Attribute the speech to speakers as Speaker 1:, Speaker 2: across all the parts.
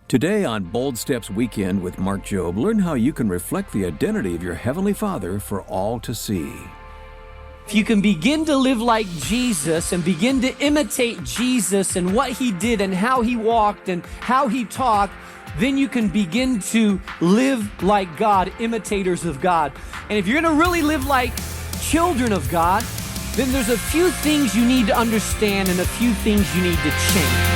Speaker 1: Today on Bold Steps Weekend with Mark Jobe, learn how you can reflect the identity of your Heavenly Father for all to see.
Speaker 2: If you can begin to live like Jesus and begin to imitate Jesus and what He did and how He walked and how He talked, then you can begin to live like God, imitators of God. And if you're going to really live like children of God, then there's a few things you need to understand and a few things you need to change.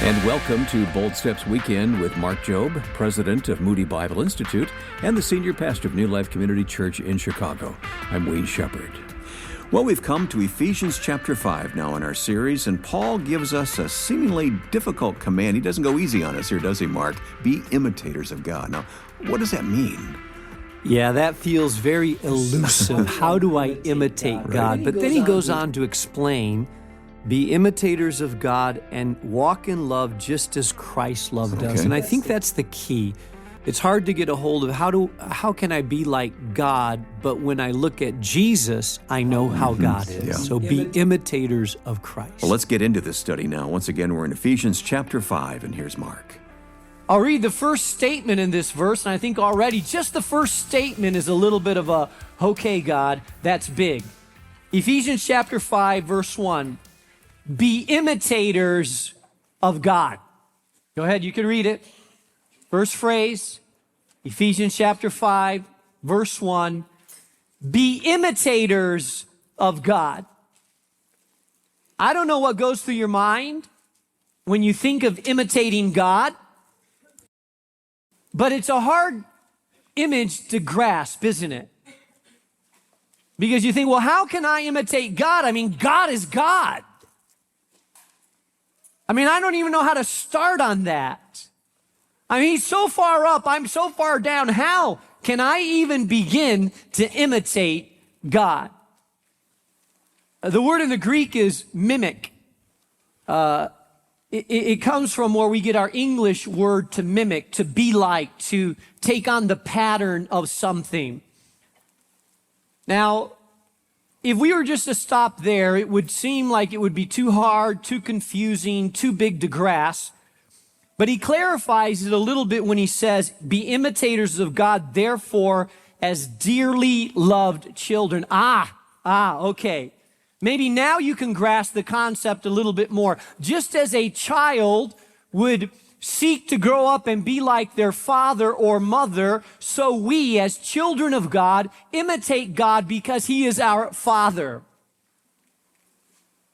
Speaker 1: And welcome to Bold Steps Weekend with Mark Jobe, president of Moody Bible Institute and the senior pastor of New Life Community Church in Chicago. I'm Wayne Shepherd. Well, we've come to Ephesians chapter 5 now in our series, and Paul gives us a seemingly difficult command. He doesn't go easy on us here, does he, Mark? Be imitators of God. Now, what does that mean?
Speaker 2: Yeah, that feels very elusive. How do I imitate God? But then he goes on to explain, be imitators of God and walk in love just as Christ loved us. And I think that's the key. It's hard to get a hold of how can I be like God, but when I look at Jesus, I know how God is.
Speaker 1: Yeah.
Speaker 2: So be imitators of Christ.
Speaker 1: Well, let's get into this study now. Once again, we're in Ephesians chapter 5, and here's Mark.
Speaker 2: I'll read the first statement in this verse, and I think already just the first statement is a little bit of a, okay, God, that's big. Ephesians chapter 5, verse 1. Be imitators of God. Go ahead, you can read it. First phrase, Ephesians chapter 5, verse 1. Be imitators of God. I don't know what goes through your mind when you think of imitating God, but it's a hard image to grasp, isn't it? Because you think, well, how can I imitate God? I mean, God is God. I mean, I don't even know how to start on that. I mean, He's so far up, I'm so far down. How can I even begin to imitate God? The word in the Greek is mimic. It comes from where we get our English word to mimic, to be like, to take on the pattern of something. Now, if we were just to stop there, it would seem like it would be too hard, too confusing, too big to grasp. But he clarifies it a little bit when he says, be imitators of God, therefore, as dearly loved children. Okay. Maybe now you can grasp the concept a little bit more. Just as a child would seek to grow up and be like their father or mother, so we, as children of God, imitate God because He is our Father.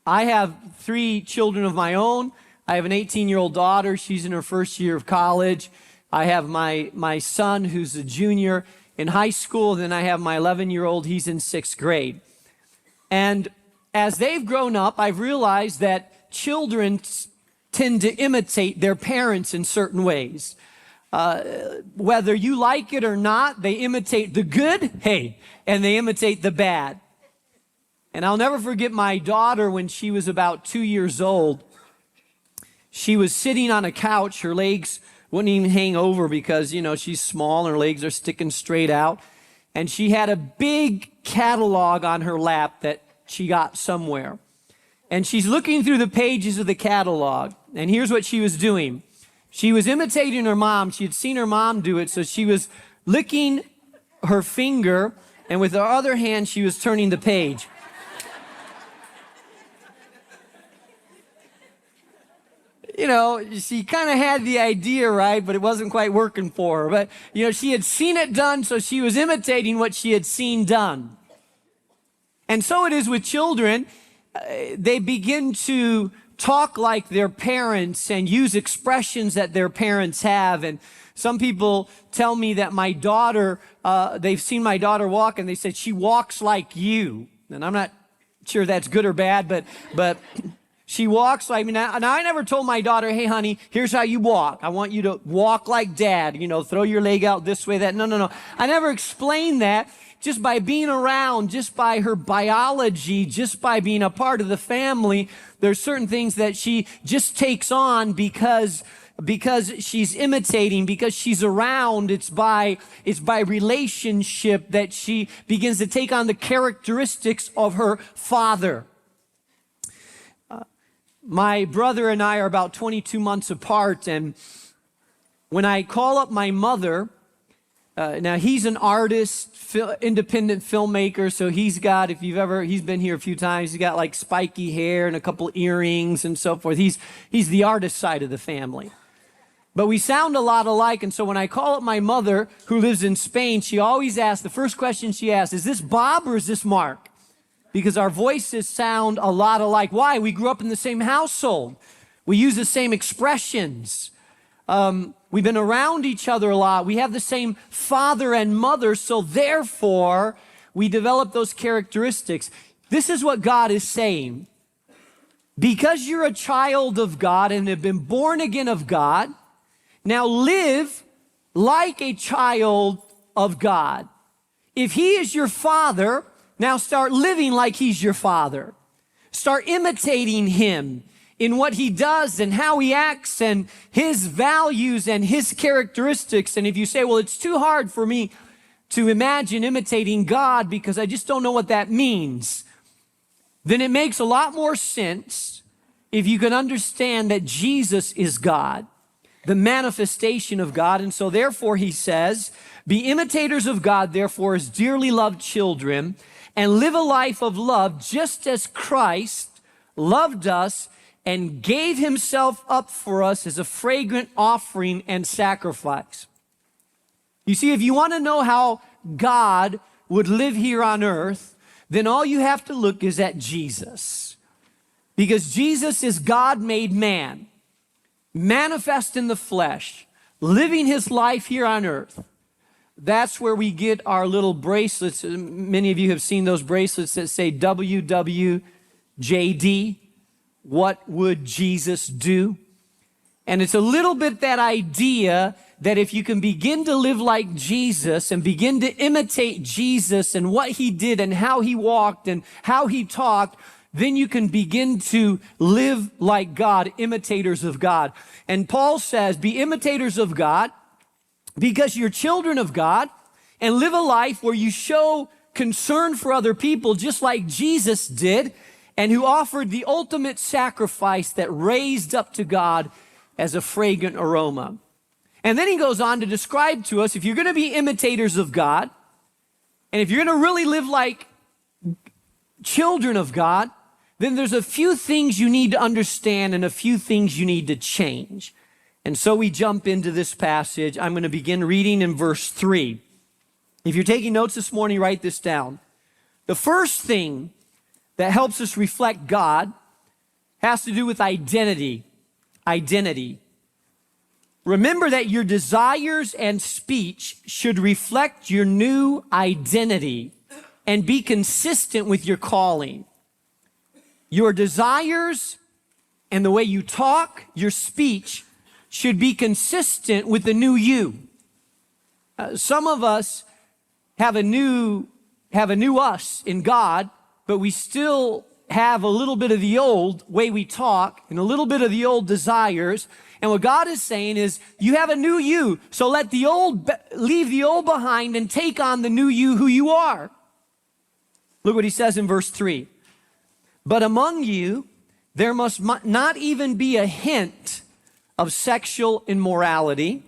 Speaker 2: I have 3 children of my own. I have an 18-year-old daughter. She's in her first year of college. I have my son, who's a junior in high school. Then I have my 11-year-old. He's in 6th grade. And as they've grown up, I've realized that children tend to imitate their parents in certain ways. Whether you like it or not, they imitate the good, and they imitate the bad. And I'll never forget my daughter when she was about 2 years old. She was sitting on a couch. Her legs wouldn't even hang over because, she's small and her legs are sticking straight out. And she had a big catalog on her lap that she got somewhere. And she's looking through the pages of the catalog. And here's what she was doing. She was imitating her mom. She had seen her mom do it. So she was licking her finger, and with her other hand, she was turning the page. She kind of had the idea, right? But it wasn't quite working for her. But, she had seen it done, so she was imitating what she had seen done. And so it is with children. They begin to talk like their parents and use expressions that their parents have. And some people tell me that my daughter, they've seen my daughter walk and they said, she walks like you. And I'm not sure that's good or bad, but she walks like me. And I never told my daughter, hey, honey, here's how you walk. I want you to walk like dad, throw your leg out this way, that. No. I never explained that. Just by being around, just by her biology, just by being a part of the family, there's certain things that she just takes on because because she's imitating, because she's around. It's by relationship that she begins to take on the characteristics of her father. My brother and I are about 22 months apart, and when I call up my mother, now he's an artist, independent filmmaker, so he's been here a few times, he's got like spiky hair and a couple earrings and so forth. He's the artist side of the family. But we sound a lot alike, and so when I call up my mother, who lives in Spain, she always asks, the first question she asks, is this Bob or is this Mark? Because our voices sound a lot alike. Why? We grew up in the same household. We use the same expressions. We've been around each other a lot. We have the same father and mother, so therefore, we develop those characteristics. This is what God is saying. Because you're a child of God and have been born again of God, now live like a child of God. If He is your father, now start living like He's your father. Start imitating Him in what He does and how He acts and His values and His characteristics. And if you say, well, it's too hard for me to imagine imitating God because I just don't know what that means, then it makes a lot more sense if you can understand that Jesus is God, the manifestation of God. And so therefore He says, be imitators of God, therefore, as dearly loved children, and live a life of love just as Christ loved us and gave Himself up for us as a fragrant offering and sacrifice. You see, if you want to know how God would live here on earth, then all you have to look is at Jesus. Because Jesus is God made man, manifest in the flesh, living His life here on earth. That's where we get our little bracelets. Many of you have seen those bracelets that say WWJD. What would Jesus do? And it's a little bit that idea that if you can begin to live like Jesus and begin to imitate Jesus and what He did and how He walked and how He talked, then you can begin to live like God, imitators of God. And Paul says, be imitators of God because you're children of God, and live a life where you show concern for other people just like Jesus did, and who offered the ultimate sacrifice that raised up to God as a fragrant aroma. And then he goes on to describe to us, if you're going to be imitators of God, and if you're going to really live like children of God, then there's a few things you need to understand and a few things you need to change. And so we jump into this passage. I'm going to begin reading in verse 3. If you're taking notes this morning, write this down. The first thing that helps us reflect God has to do with identity. Identity. Remember that your desires and speech should reflect your new identity and be consistent with your calling. Your desires and the way you talk, your speech, should be consistent with the new you. Some of us have a new us in God, but we still have a little bit of the old way we talk and a little bit of the old desires. And what God is saying is, you have a new you, so leave the old behind and take on the new you who you are. Look what He says in verse 3. But among you, there must not even be a hint of sexual immorality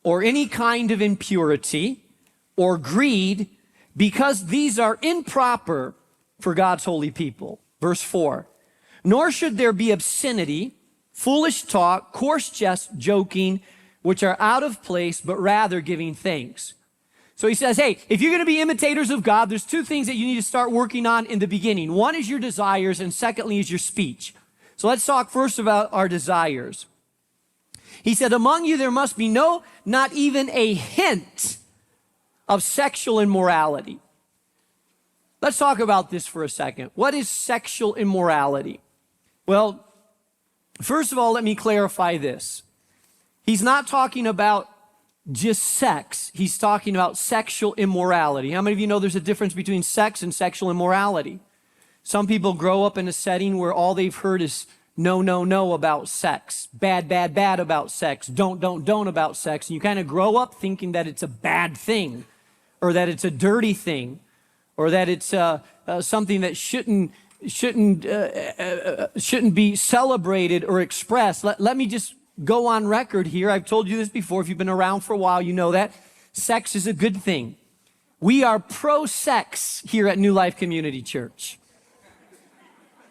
Speaker 2: or any kind of impurity or greed, because these are improper for God's holy people. Verse 4, nor should there be obscenity, foolish talk, coarse jest, joking, which are out of place, but rather giving thanks. So he says, hey, if you're going to be imitators of God, there's two things that you need to start working on in the beginning. One is your desires, and secondly is your speech. So let's talk first about our desires. He said, among you there must be not even a hint of sexual immorality. Let's talk about this for a second. What is sexual immorality? Well, first of all, let me clarify this. He's not talking about just sex. He's talking about sexual immorality. How many of you know there's a difference between sex and sexual immorality? Some people grow up in a setting where all they've heard is no, no, no about sex, bad, bad, bad about sex, don't about sex. And you kind of grow up thinking that it's a bad thing, or that it's a dirty thing, or that it's something that shouldn't be celebrated or expressed. Let me just go on record here. I've told you this before. If you've been around for a while, you know that sex is a good thing. We are pro-sex here at New Life Community Church.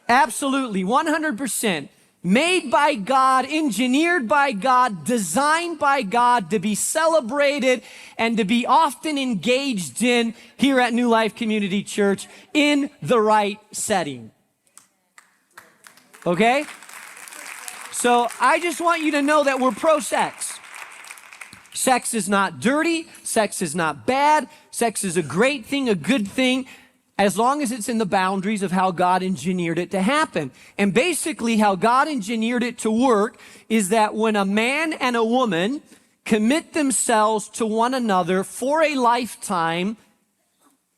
Speaker 2: Absolutely, 100%. Made by God, engineered by God, designed by God to be celebrated and to be often engaged in here at New Life Community Church in the right setting. Okay? So I just want you to know that we're pro-sex. Sex is not dirty. Sex is not bad. Sex is a great thing, a good thing, as long as it's in the boundaries of how God engineered it to happen. And basically how God engineered it to work is that when a man and a woman commit themselves to one another for a lifetime,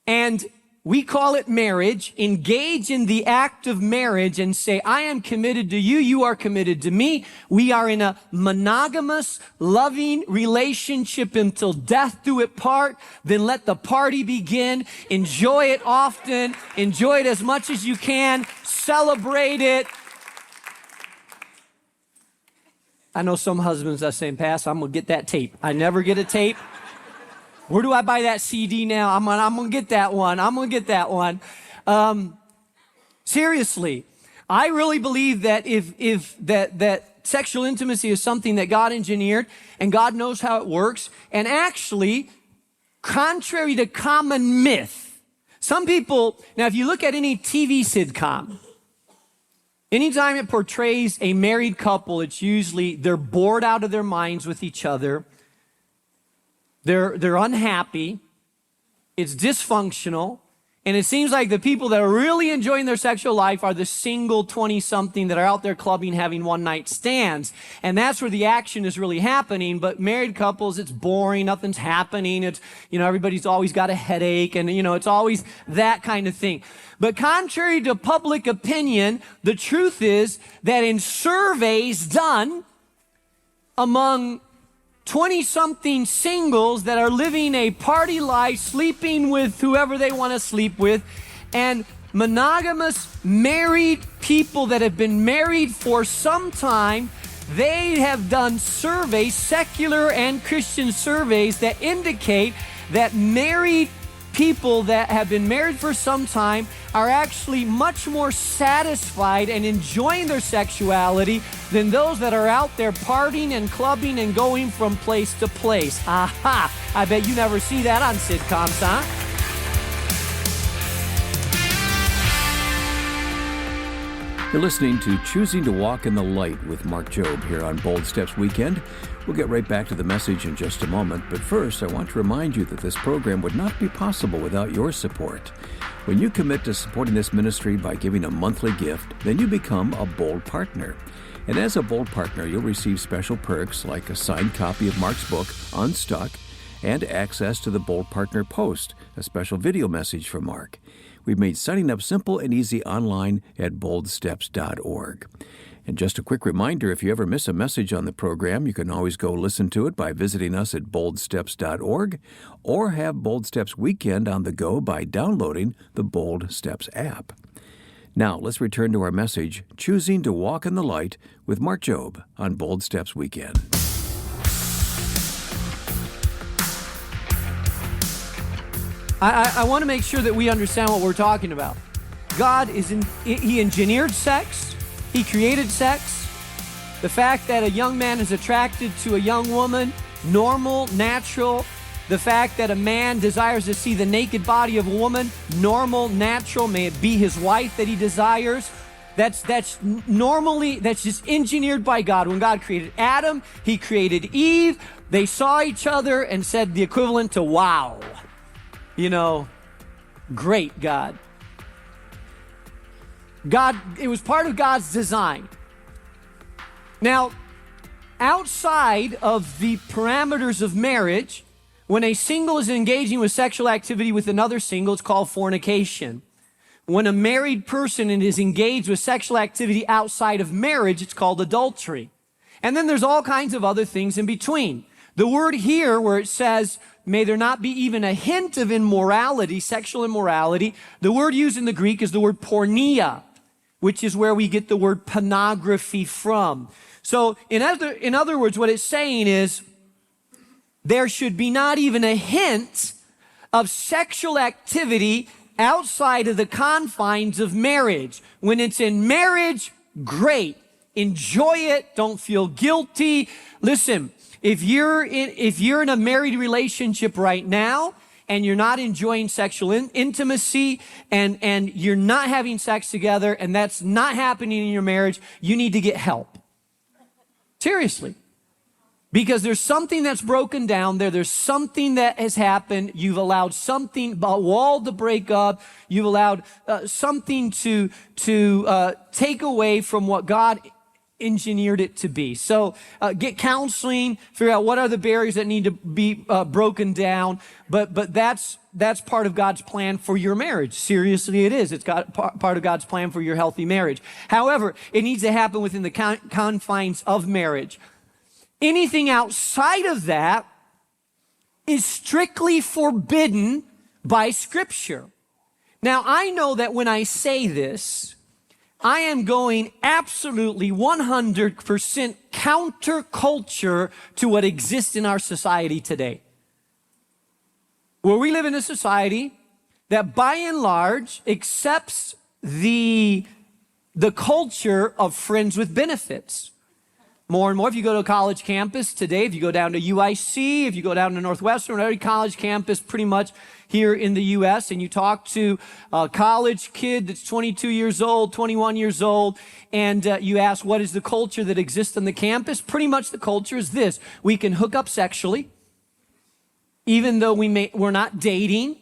Speaker 2: and we call it marriage, engage in the act of marriage and say, I am committed to you, you are committed to me. We are in a monogamous, loving relationship until death do it part. Then let the party begin. Enjoy it often. Enjoy it as much as you can. Celebrate it. I know some husbands are saying, Pastor, I'm going to get that tape. I never get a tape. Where do I buy that CD now? I'm gonna get that one. I'm gonna get that one. Seriously, I really believe that if sexual intimacy is something that God engineered and God knows how it works, and actually, contrary to common myth, some people, now if you look at any TV sitcom, anytime it portrays a married couple, it's usually they're bored out of their minds with each other. They're unhappy, it's dysfunctional, and it seems like the people that are really enjoying their sexual life are the single 20-something that are out there clubbing, having one-night stands. And that's where the action is really happening. But married couples, it's boring, nothing's happening. It's, everybody's always got a headache, and, it's always that kind of thing. But contrary to public opinion, the truth is that in surveys done among 20-something singles that are living a party life, sleeping with whoever they want to sleep with, and monogamous married people that have been married for some time, they have done surveys, secular and Christian surveys, that indicate that married people that have been married for some time are actually much more satisfied and enjoying their sexuality than those that are out there partying and clubbing and going from place to place. Aha! I bet you never see that on sitcoms, huh?
Speaker 1: You're listening to Choosing to Walk in the Light with Mark Jobe here on Bold Steps Weekend. We'll get right back to the message in just a moment, but first I want to remind you that this program would not be possible without your support. When you commit to supporting this ministry by giving a monthly gift, then you become a Bold Partner. And as a Bold Partner, you'll receive special perks like a signed copy of Mark's book, Unstuck, and access to the Bold Partner Post, a special video message from Mark. We've made signing up simple and easy online at boldsteps.org. And just a quick reminder, if you ever miss a message on the program, you can always go listen to it by visiting us at boldsteps.org, or have Bold Steps Weekend on the go by downloading the Bold Steps app. Now, let's return to our message, Choosing to Walk in the Light with Mark Jobe on Bold Steps Weekend.
Speaker 2: I want to make sure that we understand what we're talking about. God He engineered sex. He created sex. The fact that a young man is attracted to a young woman, normal, natural. The fact that a man desires to see the naked body of a woman, normal, natural. May it be his wife that he desires. That's just engineered by God. When God created Adam, He created Eve. They saw each other and said the equivalent to wow. Great God. It was part of God's design. Now, outside of the parameters of marriage, when a single is engaging with sexual activity with another single, it's called fornication. When a married person is engaged with sexual activity outside of marriage, it's called adultery. And then there's all kinds of other things in between. The word here where it says, may there not be even a hint of immorality, sexual immorality, the word used in the Greek is the word porneia, which is where we get the word pornography from. So in other words, what it's saying is there should be not even a hint of sexual activity outside of the confines of marriage. When it's in marriage, great. Enjoy it. Don't feel guilty. Listen, if you're in a married relationship right now and you're not enjoying sexual intimacy and you're not having sex together and that's not happening in your marriage, you need to get help. Seriously. Because there's something that's broken down there. There's something that has happened. You've allowed something, a wall to break up. You've allowed something to take away from what God engineered it to be. So get counseling, figure out what are the barriers that need to be broken down. But that's part of God's plan for your marriage. Seriously, it is. It's part of God's plan for your healthy marriage. However, it needs to happen within the confines of marriage. Anything outside of that is strictly forbidden by Scripture. Now, I know that when I say this, I am going absolutely 100% counterculture to what exists in our society today. Where we live in a society that by and large accepts the culture of friends with benefits. More and more, if you go to a college campus today, if you go down to UIC, if you go down to Northwestern, every college campus pretty much here in the U.S., and you talk to a college kid that's 22 years old, 21 years old, and you ask what is the culture that exists on the campus, pretty much the culture is this. We can hook up sexually, even though we're not dating.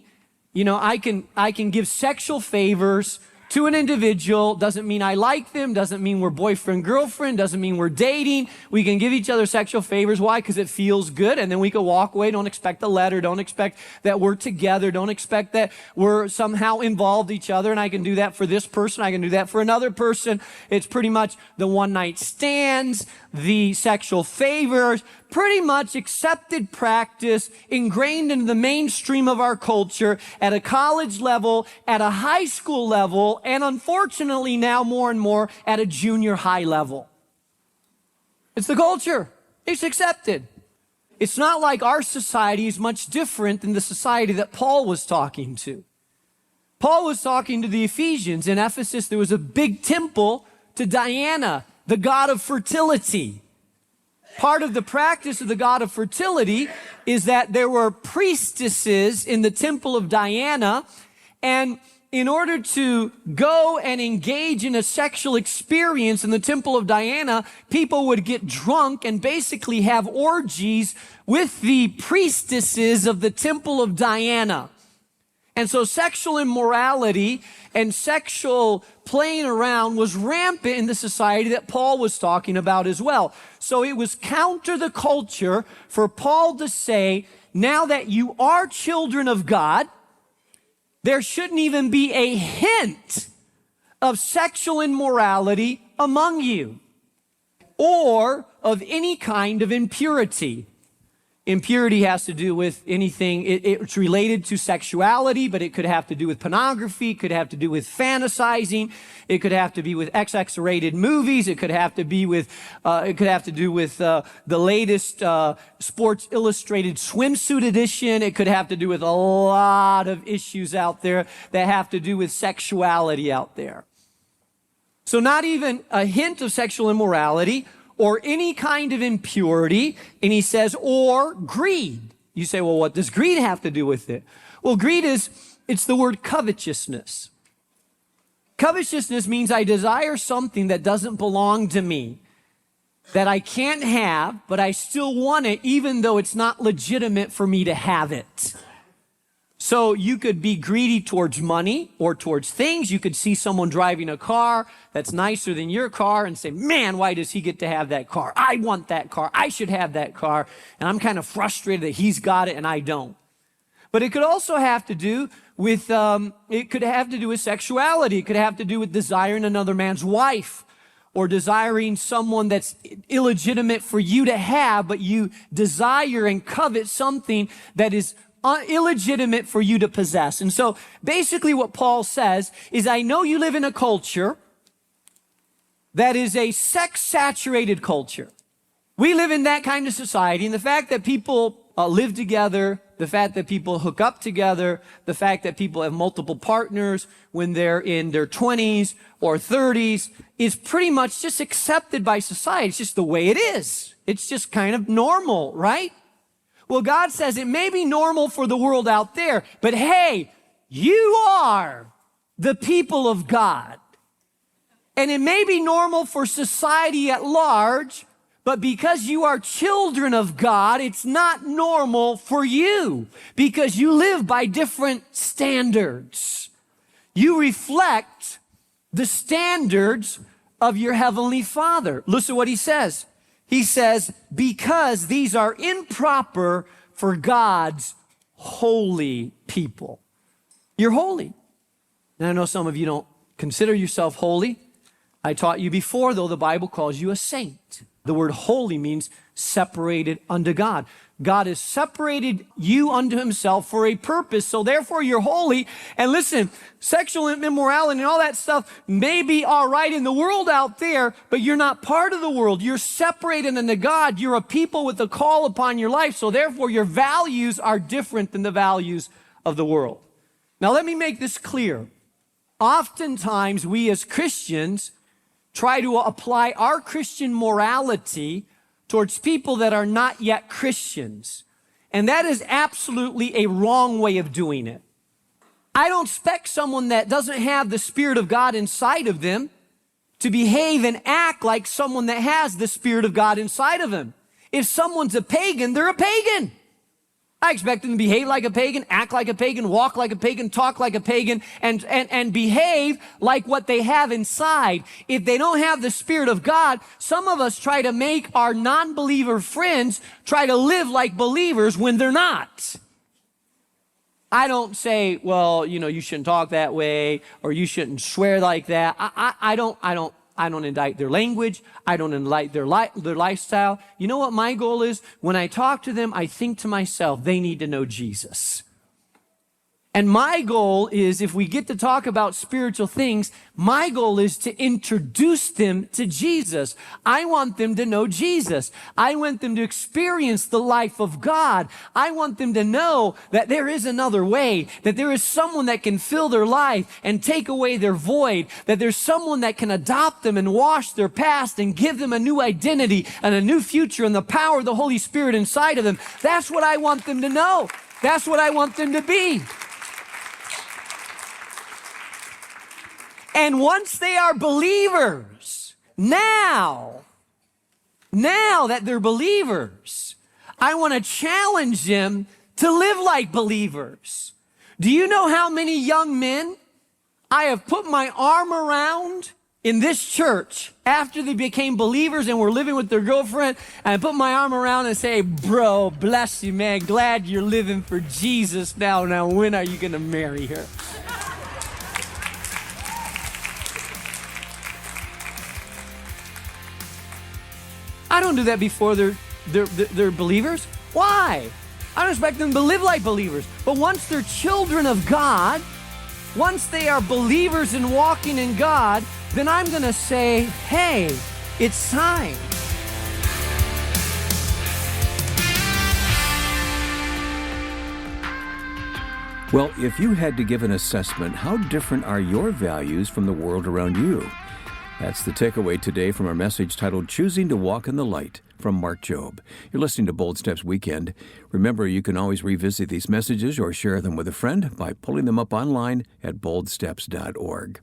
Speaker 2: You know, I can give sexual favors to an individual. Doesn't mean I like them, doesn't mean we're boyfriend, girlfriend, doesn't mean we're dating. We can give each other sexual favors. Why? Because it feels good, and then we can walk away. Don't expect a letter, don't expect that we're together, don't expect that we're somehow involved each other, and I can do that for this person, I can do that for another person. It's pretty much the one-night stands, the sexual favors, pretty much accepted practice, ingrained into the mainstream of our culture at a college level, at a high school level, and unfortunately now more and more at a junior high level. It's the culture. It's accepted. It's not like our society is much different than the society that Paul was talking to. Paul was talking to the Ephesians. In Ephesus, there was a big temple to Diana, the god of fertility. Part of the practice of the god of fertility is that there were priestesses in the temple of Diana, and in order to go and engage in a sexual experience in the temple of Diana, people would get drunk and basically have orgies with the priestesses of the temple of Diana. And so sexual immorality and sexual playing around was rampant in the society that Paul was talking about as well. So it was counter the culture for Paul to say, now that you are children of God, there shouldn't even be a hint of sexual immorality among you or of any kind of impurity. Impurity has to do with anything, it's related to sexuality, but it could have to do with pornography, it could have to do with fantasizing, it could have to be with XX-rated movies, it could have to be with, the latest Sports Illustrated swimsuit edition, it could have to do with a lot of issues out there that have to do with sexuality out there. So not even a hint of sexual immorality, or any kind of impurity, and he says, or greed. You say, well, what does greed have to do with it? Well, greed it's the word covetousness. Covetousness means I desire something that doesn't belong to me, that I can't have, but I still want it, even though it's not legitimate for me to have it. So you could be greedy towards money or towards things. You could see someone driving a car that's nicer than your car and say, man, why does he get to have that car? I want that car. I should have that car. And I'm kind of frustrated that he's got it and I don't. But it could also have to do with, it could have to do with sexuality. It could have to do with desiring another man's wife, or desiring someone that's illegitimate for you to have, but you desire and covet something that is illegitimate for you to possess. And so basically what Paul says is, I know you live in a culture that is a sex-saturated culture. We live in that kind of society, and the fact that people live together, the fact that people hook up together, the fact that people have multiple partners when they're in their 20s or 30s is pretty much just accepted by society. It's just the way it is. It's just kind of normal, right? Well, God says it may be normal for the world out there, but hey, you are the people of God. And it may be normal for society at large, but because you are children of God, it's not normal for you because you live by different standards. You reflect the standards of your heavenly Father. Listen to what he says. He says, because these are improper for God's holy people. You're holy. And I know some of you don't consider yourself holy. I taught you before, though, the Bible calls you a saint. The word holy means separated unto God. God has separated you unto himself for a purpose, so therefore you're holy. And listen, sexual immorality and all that stuff may be all right in the world out there, but you're not part of the world. You're separated unto God. You're a people with a call upon your life, so therefore your values are different than the values of the world. Now let me make this clear. Oftentimes we as Christians try to apply our Christian morality towards people that are not yet Christians. And that is absolutely a wrong way of doing it. I don't expect someone that doesn't have the Spirit of God inside of them to behave and act like someone that has the Spirit of God inside of them. If someone's a pagan, they're a pagan. I expect them to behave like a pagan, act like a pagan, walk like a pagan, talk like a pagan, and behave like what they have inside. If they don't have the Spirit of God, some of us try to make our non-believer friends try to live like believers when they're not. I don't say, well, you shouldn't talk that way, or you shouldn't swear like that. I don't indict their language. I don't indict their lifestyle. You know what my goal is? When I talk to them, I think to myself, they need to know Jesus. And my goal is, if we get to talk about spiritual things, my goal is to introduce them to Jesus. I want them to know Jesus. I want them to experience the life of God. I want them to know that there is another way, that there is someone that can fill their life and take away their void, that there's someone that can adopt them and wash their past and give them a new identity and a new future and the power of the Holy Spirit inside of them. That's what I want them to know. That's what I want them to be. And once they are believers, now that they're believers, I want to challenge them to live like believers. Do you know how many young men I have put my arm around in this church after they became believers and were living with their girlfriend, and I put my arm around and say, bro, bless you, man. Glad you're living for Jesus now. Now, when are you going to marry her? I don't do that before they're believers. Why? I don't expect them to live like believers. But once they're children of God, once they are believers and walking in God, then I'm going to say, hey, it's time.
Speaker 1: Well, if you had to give an assessment, how different are your values from the world around you? That's the takeaway today from our message titled Choosing to Walk in the Light from Mark Jobe. You're listening to Bold Steps Weekend. Remember, you can always revisit these messages or share them with a friend by pulling them up online at boldsteps.org.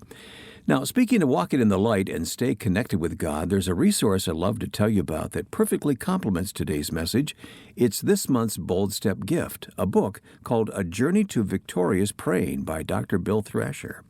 Speaker 1: Now, speaking of walking in the light and stay connected with God, there's a resource I'd love to tell you about that perfectly complements today's message. It's this month's Bold Step gift, a book called A Journey to Victorious Praying by Dr. Bill Thrasher.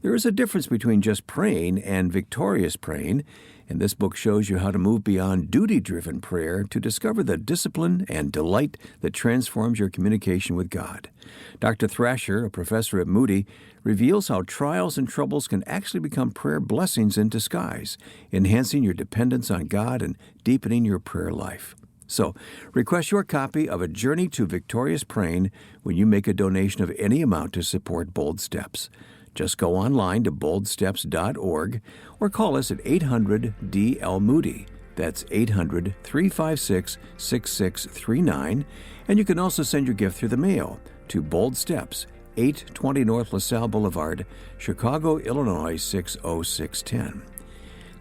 Speaker 1: There is a difference between just praying and victorious praying, and this book shows you how to move beyond duty-driven prayer to discover the discipline and delight that transforms your communication with God. Dr. Thrasher, a professor at Moody, reveals how trials and troubles can actually become prayer blessings in disguise, enhancing your dependence on God and deepening your prayer life. So, request your copy of A Journey to Victorious Praying when you make a donation of any amount to support Bold Steps. Just go online to boldsteps.org or call us at 800-DL-MOODY. That's 800-356-6639. And you can also send your gift through the mail to Bold Steps, 820 North LaSalle Boulevard, Chicago, Illinois, 60610.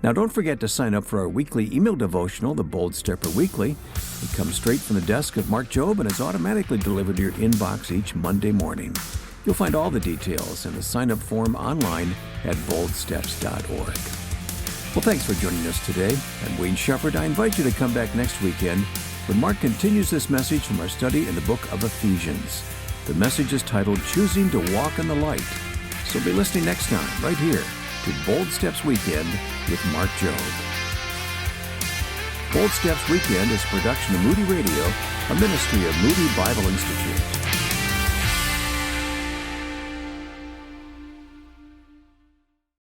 Speaker 1: Now, don't forget to sign up for our weekly email devotional, the Bold Stepper Weekly. It comes straight from the desk of Mark Jobe and is automatically delivered to your inbox each Monday morning. You'll find all the details in the sign-up form online at boldsteps.org. Well, thanks for joining us today. I'm Wayne Shepherd. I invite you to come back next weekend when Mark continues this message from our study in the book of Ephesians. The message is titled, Choosing to Walk in the Light. So be listening next time, right here, to Bold Steps Weekend with Mark Jobe. Bold Steps Weekend is a production of Moody Radio, a ministry of Moody Bible Institute.